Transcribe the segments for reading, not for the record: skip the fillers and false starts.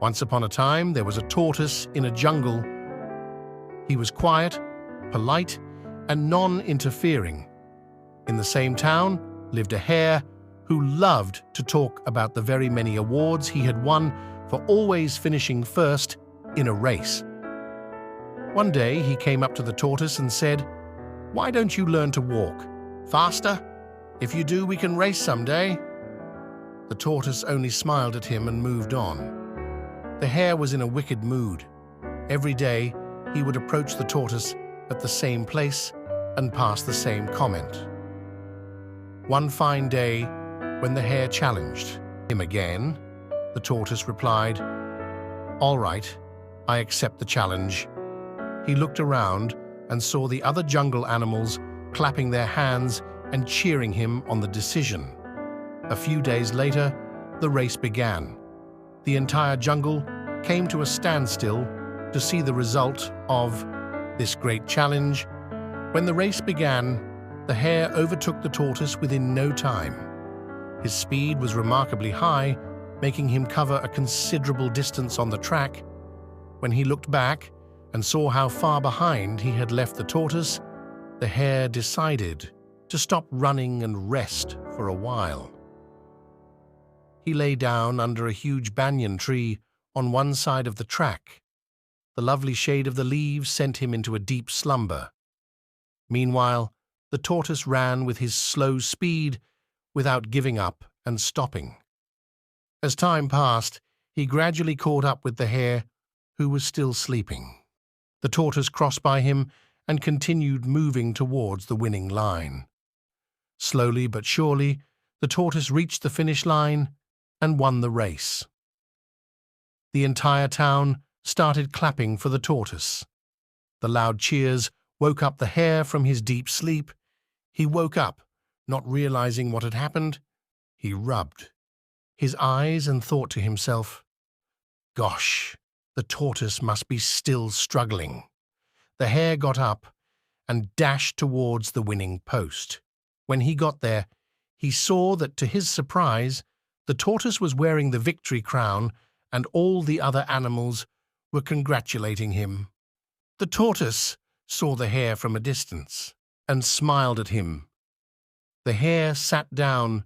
Once upon a time, there was a tortoise in a jungle. He was quiet, polite, and non-interfering. In the same town lived a hare who loved to talk about the very many awards he had won for always finishing first in a race. One day he came up to the tortoise and said, "Why don't you learn to walk? Faster? If you do, we can race someday." The tortoise only smiled at him and moved on. The hare was in a wicked mood. Every day he would approach the tortoise at the same place and pass the same comment. One fine day, when the hare challenged him again, the tortoise replied, "All right, I accept the challenge." He looked around and saw the other jungle animals clapping their hands and cheering him on the decision. A few days later, the race began. The entire jungle came to a standstill to see the result of this great challenge. When the race began, the hare overtook the tortoise within no time. His speed was remarkably high, making him cover a considerable distance on the track. When he looked back and saw how far behind he had left the tortoise, the hare decided to stop running and rest for a while. He lay down under a huge banyan tree on one side of the track. The lovely shade of the leaves sent him into a deep slumber. Meanwhile, the tortoise ran with his slow speed without giving up and stopping. As time passed, he gradually caught up with the hare, who was still sleeping. The tortoise crossed by him and continued moving towards the winning line. Slowly but surely, the tortoise reached the finish line and won the race. The entire town started clapping for the tortoise. The loud cheers woke up the hare from his deep sleep. He woke up, not realizing what had happened. He rubbed his eyes and thought to himself, "Gosh, the tortoise must be still struggling." The hare got up and dashed towards the winning post. When he got there, he saw that, to his surprise, the tortoise was wearing the victory crown and all the other animals were congratulating him. The tortoise saw the hare from a distance and smiled at him. The hare sat down,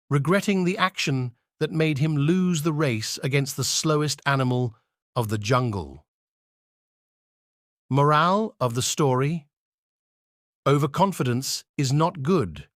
regretting the action that made him lose the race against the slowest animal of the jungle. Morale of the story: overconfidence is not good.